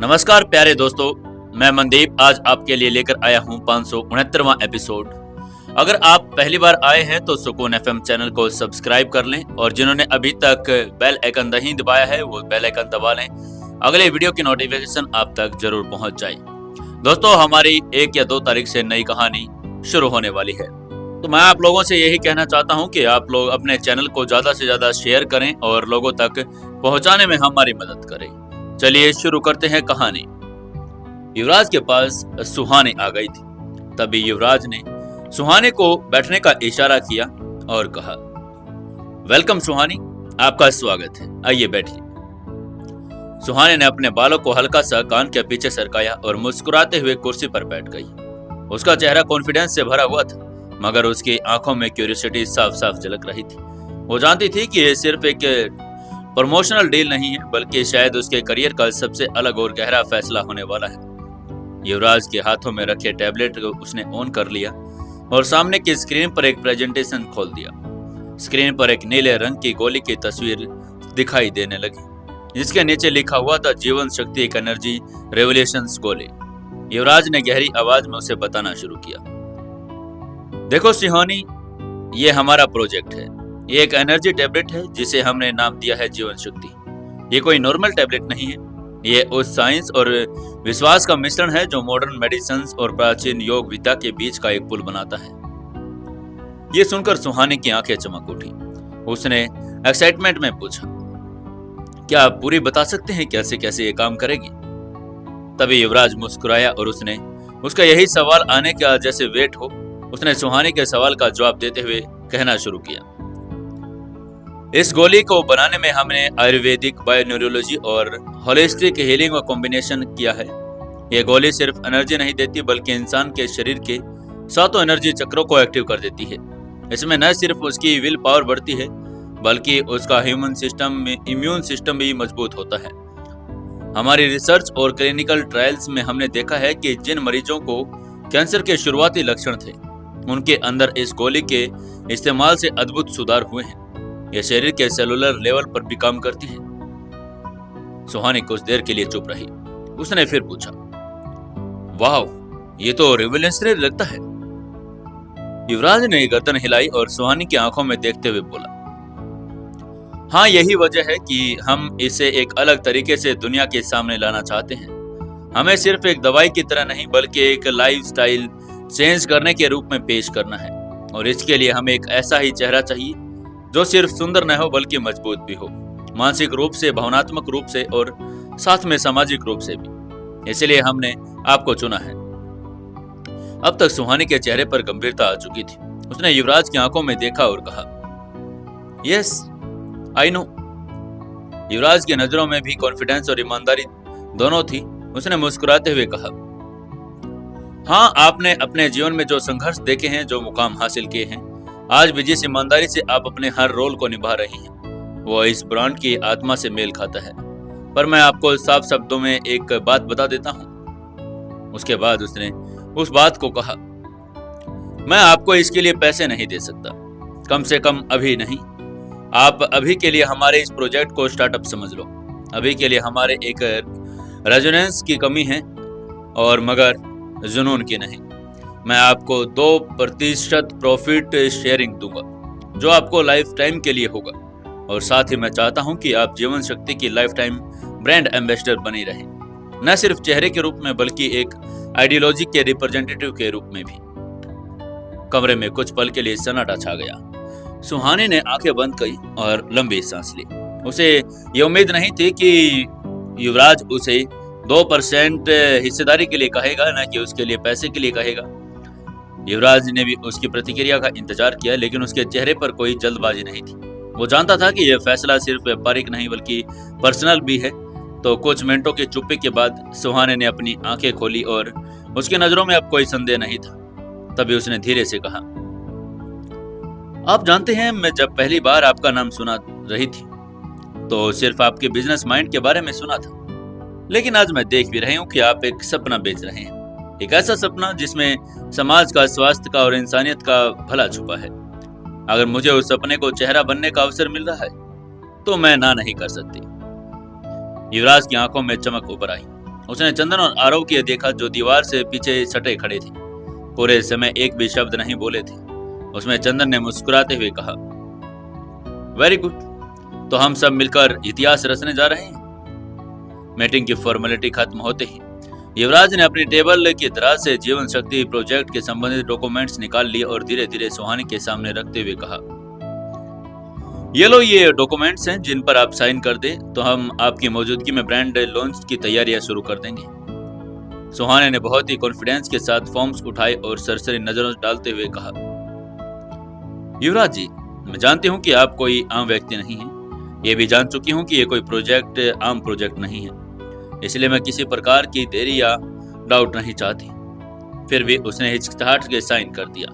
नमस्कार प्यारे दोस्तों, मैं मनदीप आज आपके लिए लेकर आया हूं 569वां एपिसोड। अगर आप पहली बार आए हैं तो सुकून एफएम चैनल को सब्सक्राइब कर लें और जिन्होंने अभी तक बेल आइकन नहीं दबाया है वो बेल आइकन दबा लें। अगले वीडियो की नोटिफिकेशन आप तक जरूर पहुंच जाए। दोस्तों, हमारी 1 या 2 तारीख से नई कहानी शुरू होने वाली है, तो मैं आप लोगों से यही कहना चाहता हूं कि आप लोग अपने चैनल को ज्यादा से ज्यादा शेयर करें और लोगों तक पहुंचाने में हमारी मदद करें। चलिए शुरू करते हैं कहानी। युवराज के पास सुहानी आ गई थी। तभी युवराज ने सुहानी को बैठने का इशारा किया और कहा, वेलकम सुहानी, आपका स्वागत है, आइए बैठिए। सुहानी ने अपने बालों को हल्का सा कान के पीछे सरकाया और मुस्कुराते हुए कुर्सी पर बैठ गई। उसका चेहरा कॉन्फिडेंस से भरा हुआ था, मगर उसकी आंखों में क्यूरियोसिटी साफ साफ झलक रही थी। वो जानती थी कि ये सिर्फ एक प्रमोशनल डील नहीं है, बल्कि शायद उसके करियर का सबसे अलग और गहरा फैसला होने वाला है। युवराज के हाथों में रखे टैबलेट को उसने ऑन कर लिया और सामने की स्क्रीन पर एक प्रेजेंटेशन खोल दिया। स्क्रीन पर एक नीले रंग की गोली की तस्वीर दिखाई देने लगी, जिसके नीचे लिखा हुआ था जीवन शक्ति एक एनर्जी रेवोल्यूशंस गोली। युवराज ने गहरी आवाज में उसे बताना शुरू किया, देखो सुहानी, ये हमारा प्रोजेक्ट है। ये एक एनर्जी टैबलेट है जिसे हमने नाम दिया है जीवन शक्ति। ये कोई नॉर्मल टैबलेट नहीं है, ये उस साइंस और विश्वास का मिश्रण है जो मॉडर्न मेडिसिन और प्राचीन योग विद्या के बीच का एक पुल बनाता है। ये सुनकर सुहानी की आंखें चमक उठी। उसने एक्साइटमेंट में पूछा, क्या आप पूरी बता सकते हैं कैसे कैसे ये काम करेगी? तभी युवराज मुस्कुराया और उसने उसका यही सवाल आने का जैसे वेट हो, उसने सुहानी के सवाल का जवाब देते हुए कहना शुरू किया, इस गोली को बनाने में हमने आयुर्वेदिक, बायोन्यूरोलॉजी और होलिस्टिक हीलिंग का कॉम्बिनेशन किया है। यह गोली सिर्फ एनर्जी नहीं देती, बल्कि इंसान के शरीर के 7 एनर्जी चक्रों को एक्टिव कर देती है। इसमें न सिर्फ उसकी विल पावर बढ़ती है, बल्कि उसका इम्यून सिस्टम भी मजबूत होता है। हमारी रिसर्च और क्लिनिकल ट्रायल्स में हमने देखा है कि जिन मरीजों को कैंसर के शुरुआती लक्षण थे, उनके अंदर इस गोली के इस्तेमाल से अद्भुत सुधार हुए हैं। यह शरीर के सेलुलर लेवल पर भी काम करती है। सुहानी कुछ देर के लिए चुप रही। उसने फिर पूछा, वाह, ये तो रिवोल्यूशनरी लगता है। युवराज ने गर्दन हिलाई और सुहानी की आंखों में देखते हुए बोला, हाँ, यही वजह है कि हम इसे एक अलग तरीके से दुनिया के सामने लाना चाहते हैं। हमें सिर्फ एक दवाई की तरह नहीं, बल्कि एक लाइफस्टाइल चेंज करने के रूप में पेश करना है। और इसके लिए हमें एक ऐसा ही चेहरा चाहिए जो सिर्फ सुंदर न हो, बल्कि मजबूत भी हो, मानसिक रूप से, भावनात्मक रूप से और साथ में सामाजिक रूप से भी। इसलिए हमने आपको चुना है। अब तक सुहानी के चेहरे पर गंभीरता आ चुकी थी। उसने युवराज की आंखों में देखा और कहा, यस आई नो। युवराज की नजरों में भी कॉन्फिडेंस और ईमानदारी दोनों थी। उसने मुस्कुराते हुए कहा, हाँ, आपने अपने जीवन में जो संघर्ष देखे हैं, जो मुकाम हासिल किए हैं, आज भी जिस ईमानदारी से आप अपने हर रोल को निभा रही हैं, वो इस ब्रांड की आत्मा से मेल खाता है। पर मैं आपको साफ शब्दों में एक बात बता देता हूँ। उसके बाद उसने उस बात को कहा, मैं आपको इसके लिए पैसे नहीं दे सकता, कम से कम अभी नहीं। आप अभी के लिए हमारे इस प्रोजेक्ट को स्टार्टअप समझ लो। अभी के लिए हमारे एक रेजोनेंस की कमी है, और मगर जुनून की नहीं। मैं आपको 2% प्रॉफिट शेयरिंग दूंगा, जो आपको लाइफ टाइम के लिए होगा। और साथ ही मैं चाहता हूं कि आप जीवन शक्ति की लाइफ टाइम ब्रांड एम्बेसडर बनी रहें, न सिर्फ चेहरे के रूप में, बल्कि एक आइडियोलॉजी के रिप्रेजेंटेटिव के रूप में भी। कमरे में कुछ पल के लिए सन्नाटा छा गया। सुहानी ने आंखें बंद की और लंबी सांस ली। उसे ये उम्मीद नहीं थी कि युवराज उसे 2% हिस्सेदारी के लिए कहेगा, न कि उसके लिए पैसे के लिए कहेगा। युवराज ने भी उसकी प्रतिक्रिया का इंतजार किया, लेकिन उसके चेहरे पर कोई जल्दबाजी नहीं थी। वो जानता था कि यह फैसला सिर्फ व्यापारिक नहीं, बल्कि पर्सनल भी है। तो कुछ मिनटों की चुप्पी के बाद सुहानी ने अपनी आंखें खोली और उसकी नजरों में अब कोई संदेह नहीं था। तभी उसने धीरे से कहा, आप जानते हैं, मैं जब पहली बार आपका नाम सुना रही थी तो सिर्फ आपके बिजनेस माइंड के बारे में सुना था, लेकिन आज मैं देख भी रही हूँ कि आप एक सपना बेच रहे हैं। एक ऐसा सपना जिसमें समाज का, स्वास्थ्य का और इंसानियत का भला छुपा है। अगर मुझे उस सपने को चेहरा बनने का अवसर मिल रहा है तो मैं ना नहीं कर सकती। युवराज की आंखों में चमक उभर आई। उसने चंदन और आरव की देखा जो दीवार से पीछे सटे खड़े थे। पूरे समय एक भी शब्द नहीं बोले थे। उसमें चंदन ने मुस्कुराते हुए कहा, वेरी गुड, तो हम सब मिलकर इतिहास रचने जा रहे हैं। मीटिंग की फॉर्मेलिटी खत्म होते ही युवराज ने अपनी टेबल की दराज से जीवन शक्ति प्रोजेक्ट के संबंधित डॉक्यूमेंट्स निकाल लिए और धीरे धीरे सुहानी के सामने रखते हुए कहा, ये लो, ये डॉक्यूमेंट्स हैं जिन पर आप साइन कर दें तो हम आपकी मौजूदगी में ब्रांड लॉन्च की तैयारियां शुरू कर देंगे। सुहाने ने बहुत ही कॉन्फिडेंस के साथ फॉर्म्स उठाए और सरसरी नजरों डालते हुए कहा, युवराज जी, मैं जानती हूँ कि आप कोई आम व्यक्ति नहीं हैं। ये भी जान चुकी हूँ कि ये कोई प्रोजेक्ट आम प्रोजेक्ट नहीं है, इसलिए मैं किसी प्रकार की देरी या डाउट नहीं चाहती। फिर भी उसने हिचकिचाहट के साइन कर दिया।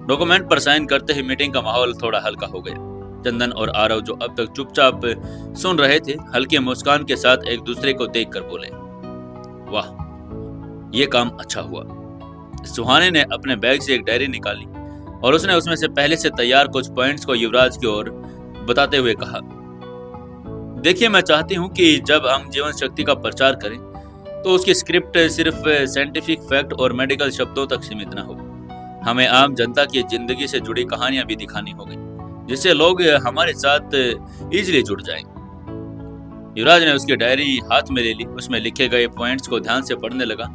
डॉक्यूमेंट पर साइन करते ही मीटिंग का माहौल थोड़ा हल्का हो गया। चंदन और आरव जो अब तक चुपचाप सुन रहे थे, हल्की मुस्कान के साथ एक दूसरे को देखकर बोले, वाह, ये काम अच्छा हुआ। सुहाने ने अपने बैग से एक डायरी निकाली और उसने उसमें से पहले से तैयार कुछ पॉइंट्स को युवराज की ओर बताते हुए कहा, देखिए, मैं चाहती हूँ कि जब हम जीवन शक्ति का प्रचार करें तो उसकी स्क्रिप्ट सिर्फ साइंटिफिक फैक्ट और मेडिकल शब्दों तक सीमित न हो। हमें आम जनता की जिंदगी से जुड़ी कहानियां भी दिखानी होगी, जिससे लोग हमारे साथ इजीली जुड़ जाएं। युवराज ने उसकी डायरी हाथ में ले ली, उसमें लिखे गए पॉइंट्स को ध्यान से पढ़ने लगा,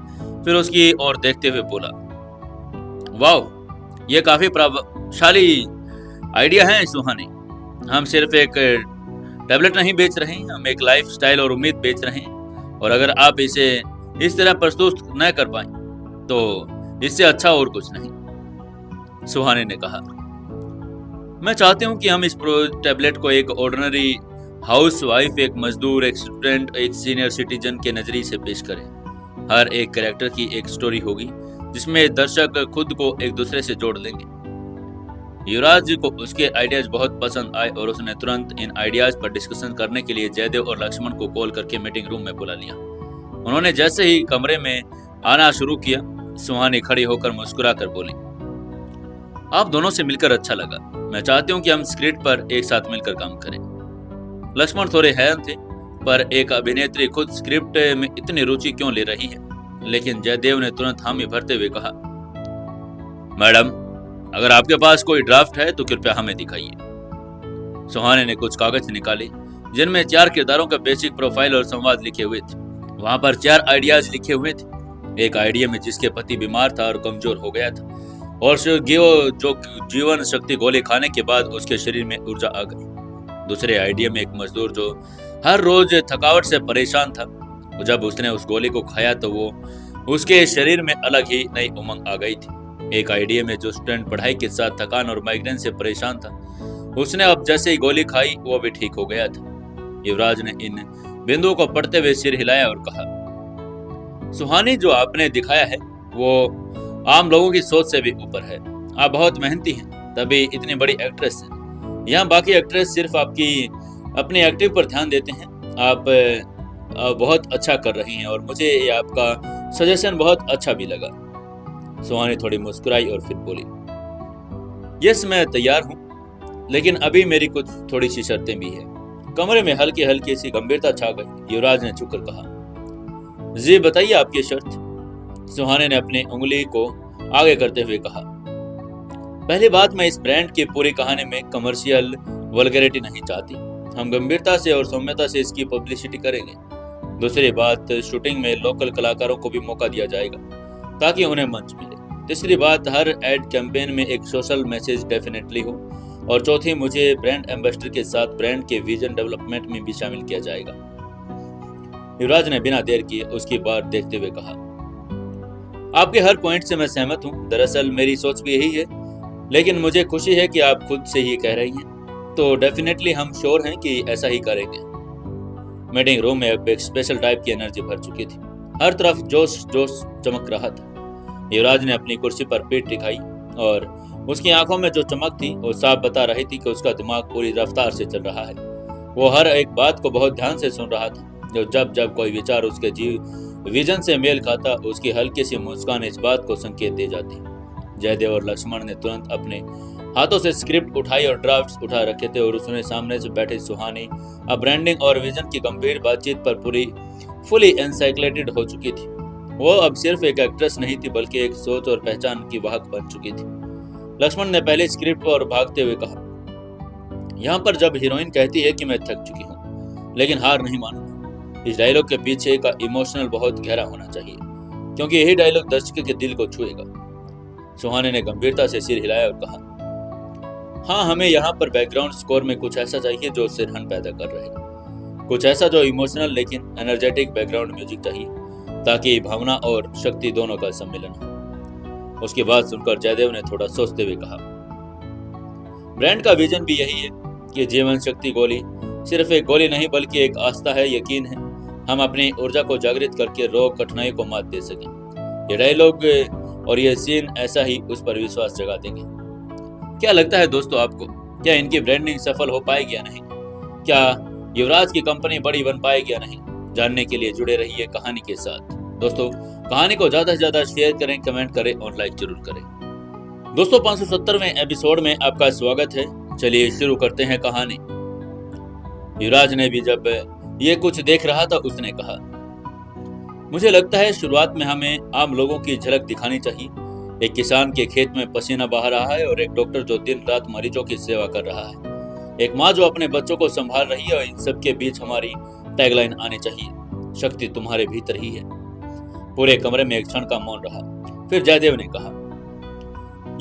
फिर उसकी ओर देखते हुए बोला, वाह, ये काफी प्रभावशाली आइडिया है सुहानी। हम सिर्फ एक टैबलेट नहीं बेच रहे हैं, हम एक लाइफ स्टाइल और उम्मीद बेच रहे हैं। और अगर आप इसे इस तरह प्रस्तुत न कर पाए तो इससे अच्छा और कुछ नहीं। सुहानी ने कहा, मैं चाहती हूँ कि हम इस टैबलेट को एक ऑर्डिनरी हाउस वाइफ, एक मजदूर, एक स्टूडेंट, एक सीनियर सिटीजन के नजरिए से पेश करें। हर एक कैरेक्टर की एक स्टोरी होगी जिसमें दर्शक खुद को एक दूसरे से जोड़ लेंगे। युवराज जी को उसके आइडियाज बहुत पसंद आए और उसने तुरंत इन आइडियाज पर डिस्कशन करने के लिए जयदेव और लक्ष्मण को कॉल करके मीटिंग रूम में बुला लिया। उन्होंने जैसे ही कमरे में आना शुरू किया, सुहानी खड़ी होकर मुस्कुरा कर बोली, आप दोनों से मिलकर अच्छा लगा। मैं चाहती हूँ कि हम स्क्रिप्ट पर एक साथ मिलकर काम करें। लक्ष्मण थोड़े हैरान थे, पर एक अभिनेत्री खुद स्क्रिप्ट में इतनी रुचि क्यों ले रही है, लेकिन जयदेव ने तुरंत हामी भरते हुए कहा, मैडम, अगर आपके पास कोई ड्राफ्ट है तो कृपया हमें दिखाइए। सुहाने ने कुछ कागज निकाले जिनमें 4 किरदारों का बेसिक प्रोफाइल और संवाद लिखे हुए थे। वहां पर 4 आइडियाज लिखे हुए थे। एक आइडिया में जिसके पति बीमार था और कमजोर हो गया था, और जो जीवन शक्ति गोली खाने के बाद उसके शरीर में ऊर्जा आ गई। दूसरे आइडिया में एक मजदूर जो हर रोज थकावट से परेशान था, जब उसने उस गोली को खाया तो वो उसके शरीर में अलग ही नई उमंग आ गई थी। एक आइडिया में जो स्टूडेंट पढ़ाई के साथ थकान और माइग्रेन से परेशान था, उसने अब जैसे ही गोली खाई वो भी ठीक हो गया था। युवराज ने इन बिंदुओं को पढ़ते हुए सिर हिलाया और कहा, सुहानी, जो आपने दिखाया है वो आम लोगों की सोच से भी ऊपर है। आप बहुत मेहनती हैं, तभी इतनी बड़ी एक्ट्रेस हैं। यहाँ बाकी एक्ट्रेस सिर्फ आपकी अपनी एक्टिंग पर ध्यान देते हैं। आप बहुत अच्छा कर रही हैं और मुझे ये आपका सजेशन बहुत अच्छा भी लगा। सुहानी थोड़ी मुस्कुराई और फिर बोली, यस, मैं तैयार हूँ, लेकिन अभी मेरी कुछ थोड़ी सी शर्तें भी है। कमरे में हल्की हल्की सी गंभीरता छा गई। युवराज ने झुककर कहा, जी बताइए आपकी शर्त। सुहाने ने अपनी उंगली को आगे करते हुए कहा, पहली बात, मैं इस ब्रांड की पूरी कहानी में कमर्शियल वल्गैरिटी नहीं चाहती। हम गंभीरता से और सौम्यता से इसकी पब्लिसिटी करेंगे। दूसरी बात, शूटिंग में लोकल कलाकारों को भी मौका दिया जाएगा ताकि उन्हें मंच मिले। तीसरी बात, हर एड कैंपेन में एक सोशल मैसेज डेफिनेटली हो। और चौथी, मुझे ब्रांड एम्बेसडर के साथ ब्रांड के विजन डेवलपमेंट में भी शामिल किया जाएगा। युवराज ने बिना देर किए उसकी बात देखते हुए कहा, आपके हर पॉइंट से मैं सहमत हूँ। दरअसल मेरी सोच भी यही है, लेकिन मुझे खुशी है कि आप खुद से ही कह रही हैं, तो डेफिनेटली हम श्योर हैं कि ऐसा ही करेंगे। मीटिंग रूम में अब एक स्पेशल टाइप की एनर्जी भर चुकी थी। हर तरफ जोश जोश चमक रहा था। युवराज ने अपनी कुर्सी पर पीठ टिकाई और उसकी आंखों में जो चमक थी वो साफ बता रही थी कि उसका दिमाग पूरी रफ्तार से चल रहा है। वो हर एक बात को बहुत ध्यान से सुन रहा था। जो जब जब कोई विचार उसके विजन से मेल खाता, उसकी हल्की सी मुस्कान इस बात को संकेत दे जाती। जयदेव और लक्ष्मण ने तुरंत अपने हाथों से स्क्रिप्ट उठाई और ड्राफ्ट्स उठा रखे थे और उसने सामने से बैठे सुहानी अब ब्रांडिंग और विजन की गंभीर बातचीत पर पूरी फुली एनसाइक्लेटेड हो चुकी थी। वो अब सिर्फ एक एक्ट्रेस नहीं थी बल्कि एक सोच और पहचान की वाहक बन चुकी थी। लक्ष्मण ने पहले स्क्रिप्ट पर भागते हुए कहा, यहाँ पर जब हीरोइन कहती है कि मैं थक चुकी हूँ लेकिन हार नहीं मानूंगी, इस डायलॉग के पीछे का इमोशनल बहुत गहरा होना चाहिए, क्योंकि यही डायलॉग दर्शक के दिल को छुएगा। सुहाने ने गंभीरता से सिर हिलाया और कहा, हाँ, हमें यहाँ पर बैकग्राउंड स्कोर में कुछ ऐसा चाहिए जो सिरहन पैदा कर रहे, कुछ ऐसा जो इमोशनल लेकिन एनर्जेटिक बैकग्राउंड म्यूजिक चाहिए, ताकि भावना और शक्ति दोनों का सम्मिलन हो। उसकी बात सुनकर जयदेव ने थोड़ा सोचते हुए कहा, ब्रांड का विजन भी यही है कि जीवन शक्ति गोली सिर्फ एक गोली नहीं बल्कि एक आस्था है, यकीन है। हम अपनी ऊर्जा को जागृत करके रोग कठिनाई को मात दे सकें। ये डायलॉग और ये सीन ऐसा ही उस पर विश्वास जगा देंगे। क्या लगता है दोस्तों आपको, क्या इनकी ब्रांडिंग सफल हो पाएगी या नहीं? क्या युवराज की कंपनी बड़ी बन पाएगी या नहीं? जानने के लिए जुड़े रहिए कहानी के साथ। दोस्तों, कहानी को ज्यादा से ज्यादा शेयर करें, कमेंट करें और लाइक जरूर करें। दोस्तों, 570वें एपिसोड में आपका स्वागत है। चलिए शुरू करते हैं कहानी। युवराज ने भी जब ये कुछ देख रहा था उसने कहा, मुझे लगता है शुरुआत में हमें आम लोगों की झलक दिखानी चाहिए। एक किसान के खेत में पसीना बहा रहा है और एक डॉक्टर जो दिन रात मरीजों की सेवा कर रहा है, एक माँ जो अपने बच्चों को संभाल रही है, और इन सबके बीच हमारी टैगलाइन आनी चाहिए, शक्ति तुम्हारे भीतर ही है। पूरे कमरे में एक क्षण का मौन रहा। फिर जयदेव ने कहा,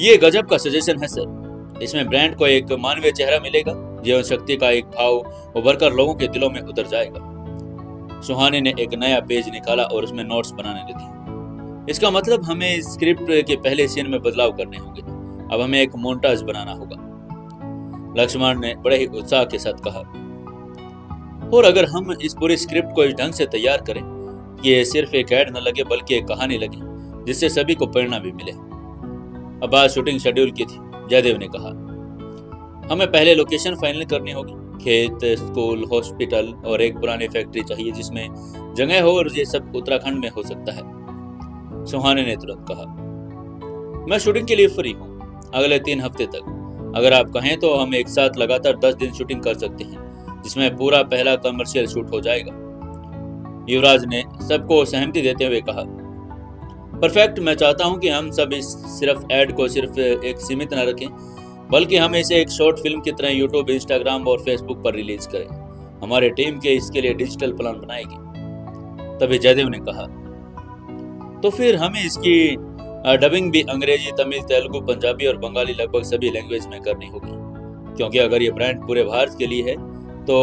ये गजब का सजेशन है सर। इसमें ब्रांड को एक मानवीय चेहरा मिलेगा, जीवन शक्ति का एक भाव उभर कर लोगों के दिलों में उतर जाएगा। सुहाने ने एक नया पेज निकाला और उसमें नोट्स बनाने लगी। इसका मतलब हमें स्क्रिप्ट के पहले सीन में बदलाव करने होंगे। अब हमें एक मोन्टाज बनाना होगा। लक्ष्मण ने बड़े ही उत्साह के साथ कहा, और अगर हम इस पूरी स्क्रिप्ट को इस ढंग से तैयार करें कि ये सिर्फ एक ऐड न लगे बल्कि एक कहानी लगे जिससे सभी को प्रेरणा भी मिले। अब आज शूटिंग शेड्यूल की थी। जयदेव ने कहा, हमें पहले लोकेशन फाइनल करनी होगी। खेत, स्कूल, हॉस्पिटल और एक पुरानी फैक्ट्री चाहिए जिसमें जगह हो, और ये सब उत्तराखंड में हो सकता है। सुहाने ने तुरंत कहा, मैं शूटिंग के लिए फ्री हूँ अगले 3 हफ्ते तक। अगर आप कहें तो हम एक साथ लगातार 10 दिन शूटिंग कर सकते हैं, जिसमें पूरा पहला कमर्शियल शूट हो जाएगा। युवराज ने सबको सहमति देते हुए कहा, परफेक्ट। मैं चाहता हूं कि हम सब इस सिर्फ ऐड को सिर्फ एक सीमित न रखें, बल्कि हम इसे एक शॉर्ट फिल्म की तरह यूट्यूब, इंस्टाग्राम और फेसबुक पर रिलीज करें। हमारे टीम के इसके लिए डिजिटल प्लान बनाएगी। तभी जयदेव ने कहा, तो फिर हमें इसकी डबिंग भी अंग्रेजी, तमिल, तेलुगु, पंजाबी और बंगाली लगभग सभी लैंग्वेज में करनी होगी, क्योंकि अगर ये ब्रांड पूरे भारत के लिए है तो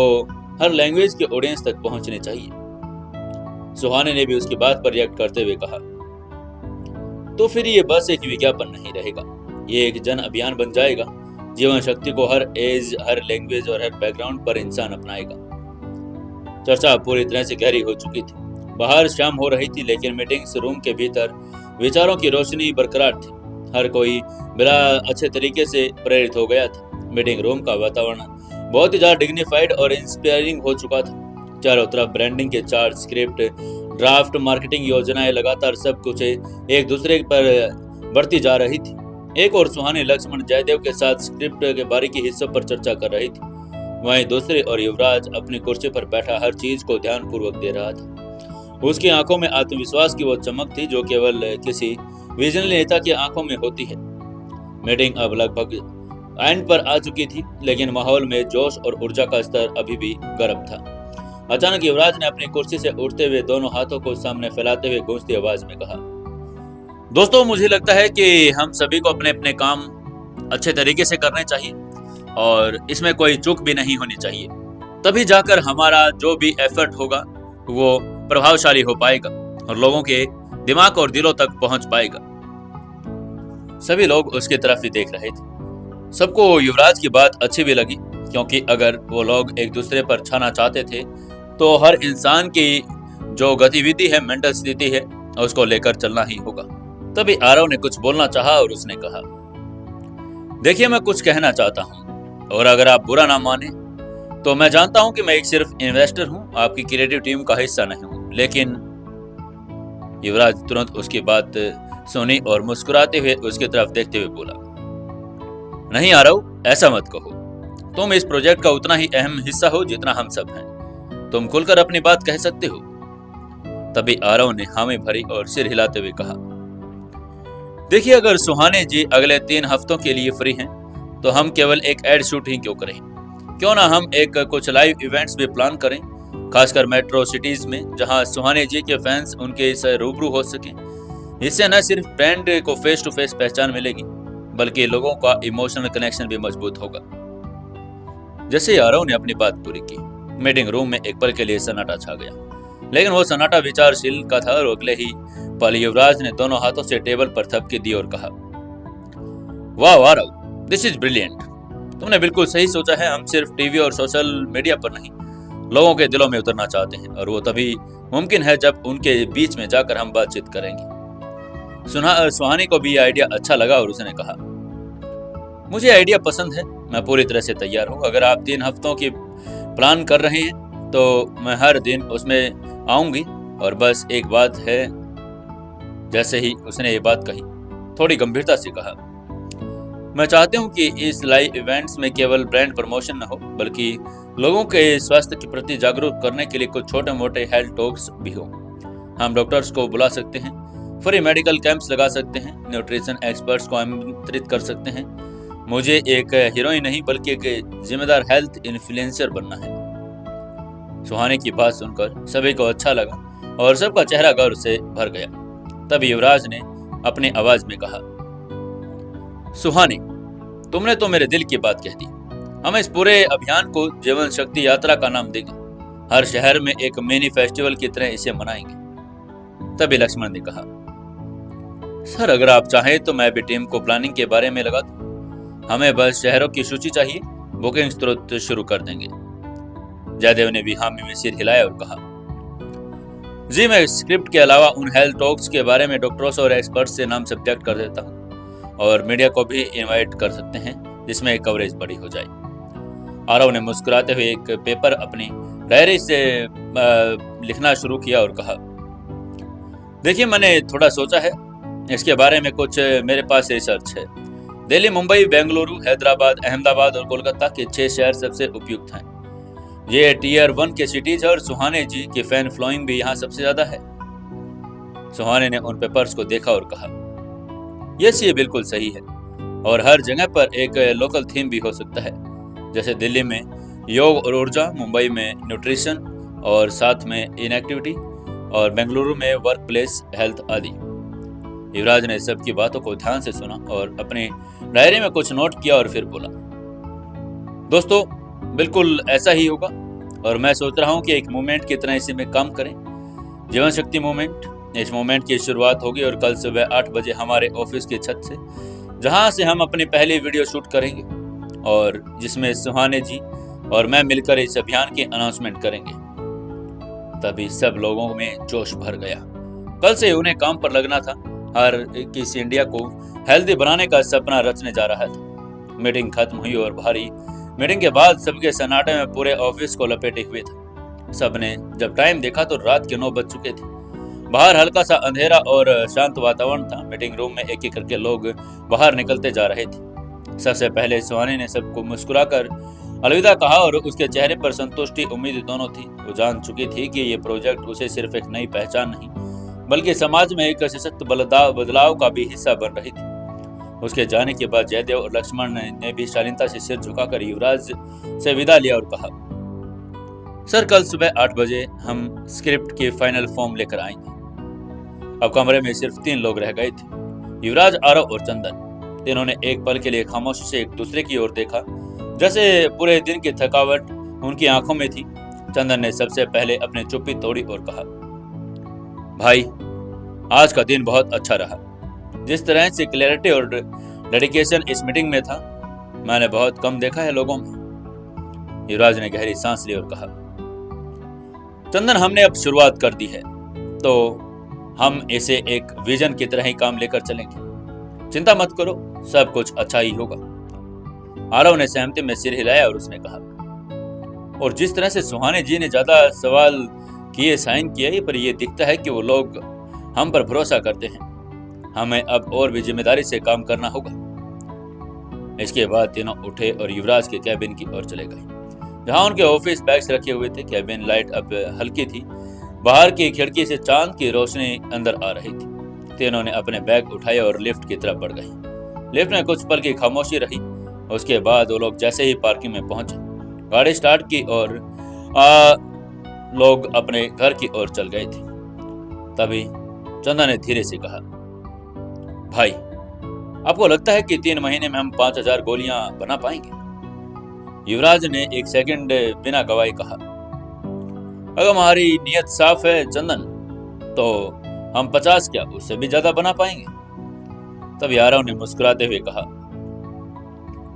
हर लैंग्वेज के ऑडियंस तक पहुंचने चाहिए। सुहाने ने भी उसकी बात पर रिएक्ट करते हुए कहा, तो फिर ये बस एक विज्ञापन नहीं रहेगा, ये एक जन अभियान बन जाएगा। जीवन शक्ति को हर एज, हर लैंग्वेज और हर बैकग्राउंड पर इंसान अपनाएगा। चर्चा पूरी तरह से गहरी हो चुकी थी। बाहर शाम हो रही थी, लेकिन मीटिंग्स रूम के भीतर विचारों की रोशनी बरकरार थी। हर कोई बड़ा अच्छे तरीके से प्रेरित हो गया था। मीटिंग रूम का वातावरण बहुत ही ज्यादा डिग्निफाइड और इंस्पायरिंग हो चुका था। चारों तरफ ब्रांडिंग के चार्ट, स्क्रिप्ट, ड्राफ्ट, मार्केटिंग योजनाएं, लगातार सब कुछ एक दूसरे पर बढ़ती जा रही थी। एक और सुहाने लक्ष्मण जयदेव के साथ स्क्रिप्ट के बारीकी हिस्सों पर चर्चा कर रही थी। वहीं दूसरे और युवराज अपनी कुर्सी पर बैठा हर चीज को ध्यानपूर्वक दे रहा था। उसकी आंखों में आत्मविश्वास की वो चमक थी जो केवल किसी विजनरी नेता की आंखों में होती है। मीटिंग अब लगभग एंड पर आ चुकी थी, लेकिन माहौल में जोश और ऊर्जा का स्तर अभी भी गर्म था। अचानक युवराज ने अपनी कुर्सी से उठते हुए दोनों हाथों को सामने फैलाते हुए गूंजती आवाज में कहा, दोस्तों, मुझे लगता है कि हम सभी को अपने अपने काम अच्छे तरीके से करने चाहिए और इसमें कोई चूक भी नहीं होनी चाहिए। तभी जाकर हमारा जो भी एफर्ट होगा वो प्रभावशाली हो पाएगा और लोगों के दिमाग और दिलों तक पहुंच पाएगा। सभी लोग उसकी तरफ ही देख रहे थे। सबको युवराज की बात अच्छी भी लगी, क्योंकि अगर वो लोग एक दूसरे पर छाना चाहते थे तो हर इंसान की जो गतिविधि है, मेंटल स्थिति है, उसको लेकर चलना ही होगा। तभी आरव ने कुछ बोलना चाहा और उसने कहा, देखिए, मैं कुछ कहना चाहता हूँ और अगर आप बुरा ना माने तो मैं जानता हूँ कि मैं एक सिर्फ इन्वेस्टर हूँ, आपकी क्रिएटिव टीम का हिस्सा नहीं हूँ। लेकिन युवराज तुरंत उसकी बात सुनी और मुस्कुराते हुए उसकी तरफ देखते हुए बोला, नहीं आरव, ऐसा मत कहो। तुम इस प्रोजेक्ट का उतना ही अहम हिस्सा हो जितना हम सब हैं। तुम खुलकर अपनी बात कह सकते हो। तभी आरव ने हामी भरी और सिर हिलाते हुए कहा, देखिए, अगर सुहाने जी अगले 3 हफ्तों के लिए फ्री हैं तो हम केवल एक एड शूट ही क्यों करें। क्यों ना हम एक कुछ लाइव इवेंट्स भी प्लान करें, खासकर मेट्रो सिटीज में, जहां सुहाने जी के फैंस उनके से रूबरू हो सकें। इससे न सिर्फ ब्रांड को फेस टू फेस पहचान मिलेगी, बल्कि लोगों का इमोशनल कनेक्शन भी मजबूत होगा। जैसे ही आरव ने अपनी बात पूरी की, मीटिंग रूम में एक पल के लिए सन्नाटा छा गया, लेकिन वो सन्नाटा विचारशील का था और अगले ही पल युवराज ने दोनों हाथों से टेबल पर थपकी दी और कहा, वाह आरव, दिस इज ब्रिलियंट। तुमने बिल्कुल सही सोचा है। हम सिर्फ टीवी और सोशल मीडिया पर नहीं, लोगों के दिलों में उतरना चाहते हैं, और वो तभी मुमकिन है जब उनके बीच में जाकर हम बातचीत करेंगे। सुहानी को भी ये आइडिया अच्छा लगा और उसने कहा, मुझे आइडिया पसंद है, मैं पूरी तरह से तैयार हूँ। अगर आप 3 हफ्तों की प्लान कर रहे हैं तो मैं हर दिन उसमें आऊंगी। और बस एक बात है। जैसे ही उसने ये बात कही, थोड़ी गंभीरता से कहा, मैं चाहती हूँ कि इस लाइव इवेंट्स में केवल ब्रांड प्रमोशन न हो, बल्कि लोगों के स्वास्थ्य के प्रति जागरूक करने के लिए कुछ छोटे मोटे हेल्थ टॉक्स भी हो। हम डॉक्टर्स को बुला सकते हैं, फ्री मेडिकल कैंप्स लगा सकते हैं, न्यूट्रिशन एक्सपर्ट्स को आमंत्रित कर सकते हैं। मुझे एक हीरोइन नहीं बल्कि एक जिम्मेदार हेल्थ इन्फ्लुएंसर बनना है। सुहाने की बात सुनकर सभी को अच्छा लगा और सबका चेहरा गर्व से भर गया। तब युवराज ने अपनी आवाज में कहा, सुहानी, तुमने तो मेरे दिल की बात कह दी। हम इस पूरे अभियान को जीवन शक्ति यात्रा का नाम देंगे। हर शहर में एक मिनी फेस्टिवल की तरह इसे मनाएंगे। तभी लक्ष्मण ने कहा, सर, अगर आप चाहें तो मैं भी टीम को प्लानिंग के बारे में लगा दूं। हमें बस शहरों की सूची चाहिए, बुकिंग स्रोत शुरू कर देंगे। जयदेव ने भी हामी में सिर हिलाया और कहा, जी, मैं स्क्रिप्ट के अलावा उन हेल्थ टॉक्स के बारे में डॉक्टर्स और एक्सपर्ट्स से नाम सब्जेक्ट कर देता हूँ, और मीडिया को भी इनवाइट कर सकते हैं, जिसमें कवरेज बड़ी हो जाए। आरव ने मुस्कुराते हुए एक पेपर अपनी डायरी से लिखना शुरू किया और कहा, देखिए, मैंने थोड़ा सोचा है इसके बारे में। कुछ मेरे पास रिसर्च है। दिल्ली, मुंबई, बेंगलुरु, हैदराबाद, अहमदाबाद और कोलकाता के 6 शहर सबसे उपयुक्त हैं। ये टीयर 1 के सिटीज है और सुहाने जी की फैन फॉलोइंग भी यहाँ सबसे ज्यादा है। सुहाने ने उन पेपर्स को देखा और कहा, यस, ये बिल्कुल सही है, और हर जगह पर एक लोकल थीम भी हो सकता है। जैसे दिल्ली में योग और ऊर्जा, मुंबई में न्यूट्रिशन और साथ में इनएक्टिविटी, और बेंगलुरु में वर्क प्लेस हेल्थ आदि। युवराज ने सबकी बातों को ध्यान से सुना और अपनी डायरी में कुछ नोट किया और फिर बोला, दोस्तों, बिल्कुल ऐसा ही होगा, और मैं सोच रहा हूँ कि एक मूवमेंट की तरह इसी में काम करें, जीवन शक्ति मूवमेंट। इस मूवमेंट की शुरुआत होगी और कल सुबह 8 बजे हमारे ऑफिस की छत से, जहां से हम अपनी पहली वीडियो शूट करेंगे और जिसमें सुहाने जी और मैं मिलकर इस अभियान की अनाउंसमेंट करेंगे। तभी सब लोगों में जोश भर गया। कल से उन्हें काम पर लगना था। हर किस इंडिया को हेल्दी बनाने का सपना रचने जा रहा था। मीटिंग खत्म हुई और भारी मीटिंग के बाद सबके सन्नाटे में पूरे ऑफिस को लपेटे हुए थे। सबने जब टाइम देखा तो रात के 9 बज चुके थे। बाहर हल्का सा अंधेरा और शांत वातावरण था। मीटिंग रूम में एक एक करके लोग बाहर निकलते जा रहे थे। सबसे पहले सुहानी ने सबको मुस्कुराकर अलविदा कहा और उसके चेहरे पर संतुष्टि, उम्मीद दोनों थी। वो जान चुकी थी कि ये प्रोजेक्ट उसे सिर्फ एक नई पहचान नहीं, बल्कि समाज में एक सशक्त बदलाव का भी हिस्सा बन रही थी। उसके जाने के बाद जयदेव और लक्ष्मण ने भी शालीनता से सिर झुकाकर युवराज से विदा लिया और कहा, सर, कल सुबह 8 बजे हम स्क्रिप्ट की फाइनल फॉर्म लेकर आएंगे। अब कमरे में सिर्फ 3 लोग रह गए थे, युवराज, आरव और चंदन। तीनों ने एक पल के लिए खामोशी से एक दूसरे की ओर देखा, जैसे पूरे दिन की थकावट उनकी आंखों में थी। चंदन ने सबसे पहले अपनी चुप्पी तोड़ी और कहा, भाई, आज का दिन बहुत अच्छा रहा। जिस तरह से क्लैरिटी और डेडिकेशन इस मीटिंग में था, मैंने बहुत कम देखा है लोगों में। युवराज ने गहरी सांस ली और कहा, चंदन, हमने अब शुरुआत कर दी है, तो हम इसे एक विजन की तरह ही काम लेकर चलेंगे। चिंता मत करो, सब कुछ अच्छा ही होगा। आरव ने सहमति में सिर हिलाया और उसने कहा, और जिस तरह से सुहाने जी ने ज्यादा सवाल किए, साइन किए, पर यह दिखता है कि वो लोग हम पर भरोसा करते हैं। हमें अब और भी जिम्मेदारी से काम करना होगा। इसके बाद तीनों उठे और युवराज के कैबिन की ओर चले गए, जहां उनके ऑफिस बैग्स रखे हुए थे। कैबिन लाइट अब हल्की थी, बाहर की खिड़की से चांद की रोशनी अंदर आ रही थी। तीनों ने अपने बैग उठाए और लिफ्ट की तरफ बढ़ गए। लिफ्ट में कुछ पल की खामोशी रही। उसके बाद वो लोग जैसे ही पार्किंग में पहुंचे, गाड़ी स्टार्ट की और लोग अपने घर की ओर चल गए थे। तभी चंदा ने धीरे से कहा, भाई, आपको लगता है कि 3 महीने में हम 5,000 गोलियां बना पाएंगे? युवराज ने एक सेकंड बिना गवाही कहा, अगर हमारी नीयत साफ है चंदन, तो हम 50 क्या उससे भी ज्यादा बना पाएंगे। तब यारों ने मुस्कुराते हुए कहा,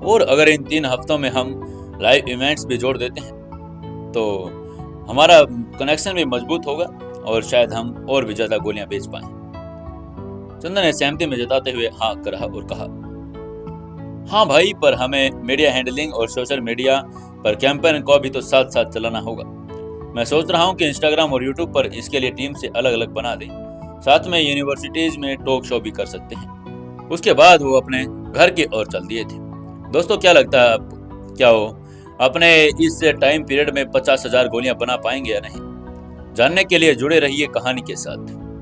और अगर इन 3 हफ्तों में हम लाइव इवेंट्स भी जोड़ देते हैं तो हमारा कनेक्शन भी मजबूत होगा और शायद हम और भी ज्यादा गोलियां बेच पाएं। चंदन ने सहमति में जताते हुए हाँ कहा और कहा, हाँ भाई, पर हमें मीडिया हैंडलिंग और सोशल मीडिया पर कैंपेन को भी तो साथ साथ चलाना होगा। मैं सोच रहा हूँ कि इंस्टाग्राम और यूट्यूब पर इसके लिए टीम से अलग अलग बना दें। साथ में यूनिवर्सिटीज में टॉक शो भी कर सकते हैं। उसके बाद वो अपने घर की ओर चल दिए थे। दोस्तों, क्या लगता है आपको, क्या वो अपने इस टाइम पीरियड में 50,000 गोलियां बना पाएंगे या नहीं? जानने के लिए जुड़े रहिए कहानी के साथ।